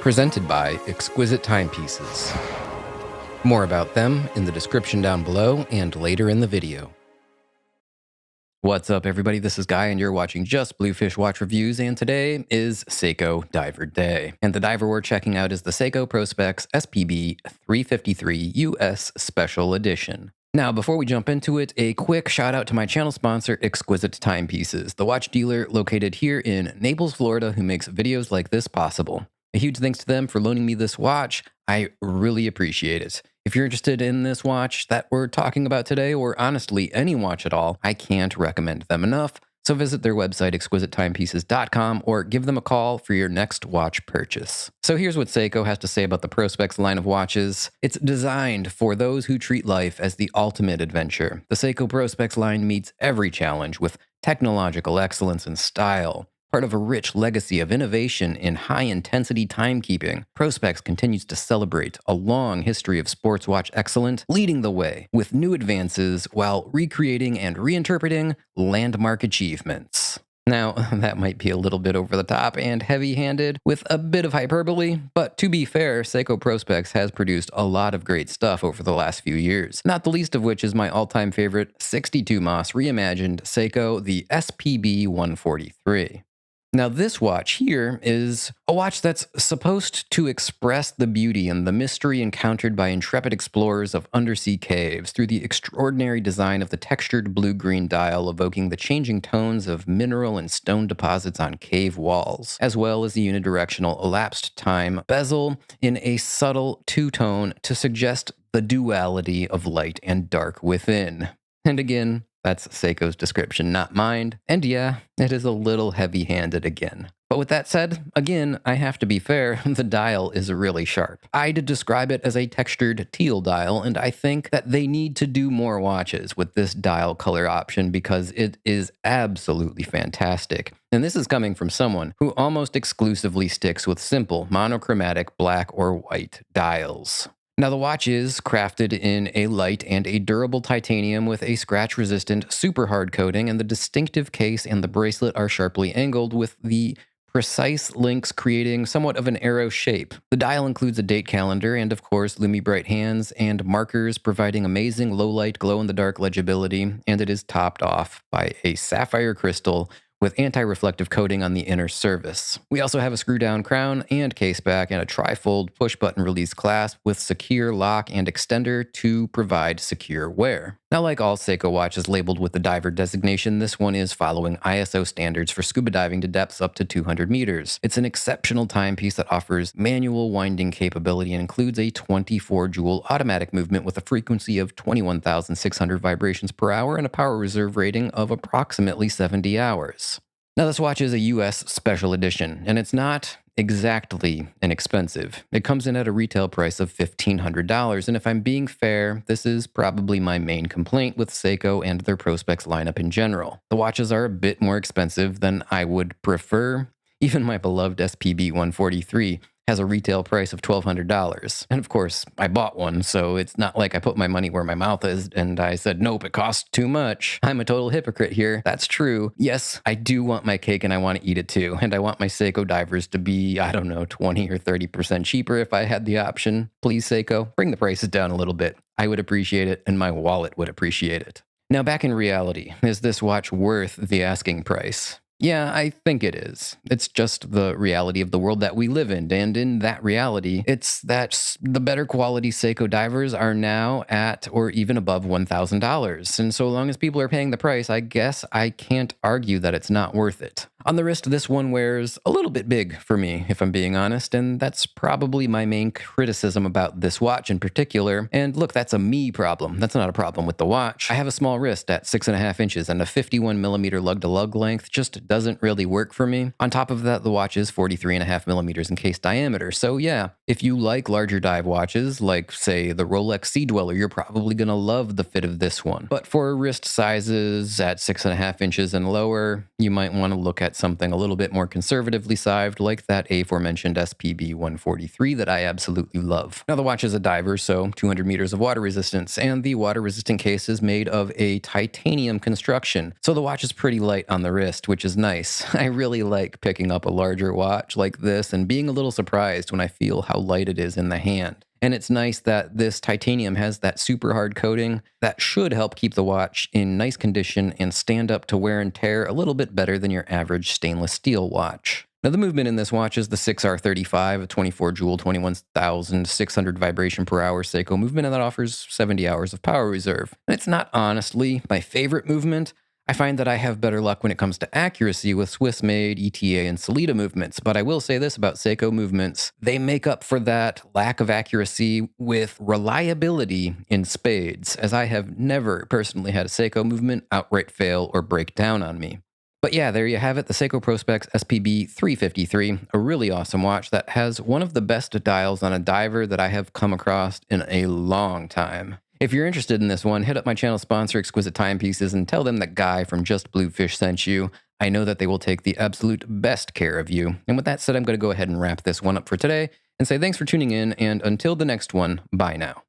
presented by Exquisite Timepieces. More about them in the description down below and later in the video. What's up, everybody? This is Guy, and you're watching Just Bluefish Watch Reviews, and today is Seiko Diver Day. And the diver we're checking out is the Seiko Prospex SPB353 US Special Edition. Now, before we jump into it, a quick shout out to my channel sponsor, Exquisite Timepieces, the watch dealer located here in Naples, Florida, who makes videos like this possible. A huge thanks to them for loaning me this watch. I really appreciate it. If you're interested in this watch that we're talking about today, or honestly any watch at all, I can't recommend them enough. So visit their website, exquisitetimepieces.com, or give them a call for your next watch purchase. So here's what Seiko has to say about the Prospex line of watches. It's designed for those who treat life as the ultimate adventure. The Seiko Prospex line meets every challenge with technological excellence and style. Part of a rich legacy of innovation in high-intensity timekeeping, Prospex continues to celebrate a long history of sports watch excellence, leading the way with new advances while recreating and reinterpreting landmark achievements. Now, that might be a little bit over the top and heavy-handed with a bit of hyperbole, but to be fair, Seiko Prospex has produced a lot of great stuff over the last few years, not the least of which is my all-time favorite 62 Moss reimagined Seiko, the SPB143. Now, this watch here is a watch that's supposed to express the beauty and the mystery encountered by intrepid explorers of undersea caves through the extraordinary design of the textured blue-green dial evoking the changing tones of mineral and stone deposits on cave walls, as well as the unidirectional elapsed time bezel in a subtle two-tone to suggest the duality of light and dark within. And again, that's Seiko's description, not mine. And yeah, it is a little heavy-handed again. But with that said, again, I have to be fair, the dial is really sharp. I'd describe it as a textured teal dial, and I think that they need to do more watches with this dial color option because it is absolutely fantastic. And this is coming from someone who almost exclusively sticks with simple, monochromatic black or white dials. Now, the watch is crafted in a light and a durable titanium with a scratch-resistant super hard coating, and the distinctive case and the bracelet are sharply angled with the precise links creating somewhat of an arrow shape. The dial includes a date calendar and, of course, Lumi-Bright hands and markers providing amazing low-light glow-in-the-dark legibility, and it is topped off by a sapphire crystal with anti-reflective coating on the inner surface. We also have a screw-down crown and case back and a tri-fold push-button release clasp with secure lock and extender to provide secure wear. Now, like all Seiko watches labeled with the diver designation, this one is following ISO standards for scuba diving to depths up to 200 meters. It's an exceptional timepiece that offers manual winding capability and includes a 24-joule automatic movement with a frequency of 21,600 vibrations per hour and a power reserve rating of approximately 70 hours. Now, this watch is a US special edition, and it's not exactly inexpensive. It comes in at a retail price of $1,500, and if I'm being fair, this is probably my main complaint with Seiko and their Prospex lineup in general. The watches are a bit more expensive than I would prefer. Even my beloved SPB143 has a retail price of $1,200. And of course, I bought one, so it's not like I put my money where my mouth is and I said, nope, it costs too much. I'm a total hypocrite here. That's true. Yes, I do want my cake and I want to eat it too. And I want my Seiko divers to be, I don't know, 20 or 30% cheaper if I had the option. Please, Seiko, bring the prices down a little bit. I would appreciate it and my wallet would appreciate it. Now, back in reality, is this watch worth the asking price? Yeah, I think it is. It's just the reality of the world that we live in, and in that reality, it's that the better quality Seiko divers are now at or even above $1,000. And so long as people are paying the price, I guess I can't argue that it's not worth it. On the wrist, this one wears a little bit big for me, if I'm being honest, and that's probably my main criticism about this watch in particular. And look, that's a me problem. That's not a problem with the watch. I have a small wrist at 6.5 inches, and a 51mm lug-to-lug length just doesn't really work for me. On top of that, the watch is 43.5mm in case diameter. So yeah, if you like larger dive watches, like say the Rolex Sea Dweller, you're probably gonna love the fit of this one. But for wrist sizes at 6.5 inches and lower, you might want to look at get something a little bit more conservatively sized, like that aforementioned SPB143 that I absolutely love. Now, the watch is a diver, so 200 meters of water resistance, and the water resistant case is made of a titanium construction, so the watch is pretty light on the wrist, which is nice. I really like picking up a larger watch like this and being a little surprised when I feel how light it is in the hand. And it's nice that this titanium has that super hard coating that should help keep the watch in nice condition and stand up to wear and tear a little bit better than your average stainless steel watch. Now, the movement in this watch is the 6R35, a 24 joule, 21,600 vibration per hour Seiko movement, and that offers 70 hours of power reserve. And it's not honestly my favorite movement. I find that I have better luck when it comes to accuracy with Swiss-made ETA and Sellita movements, but I will say this about Seiko movements. They make up for that lack of accuracy with reliability in spades, as I have never personally had a Seiko movement outright fail or break down on me. But yeah, there you have it, the Seiko Prospex SPB353, a really awesome watch that has one of the best dials on a diver that I have come across in a long time. If you're interested in this one, hit up my channel sponsor, Exquisite Timepieces, and tell them that Guy from Just Bluefish sent you. I know that they will take the absolute best care of you. And with that said, I'm going to go ahead and wrap this one up for today and say thanks for tuning in, and until the next one, bye now.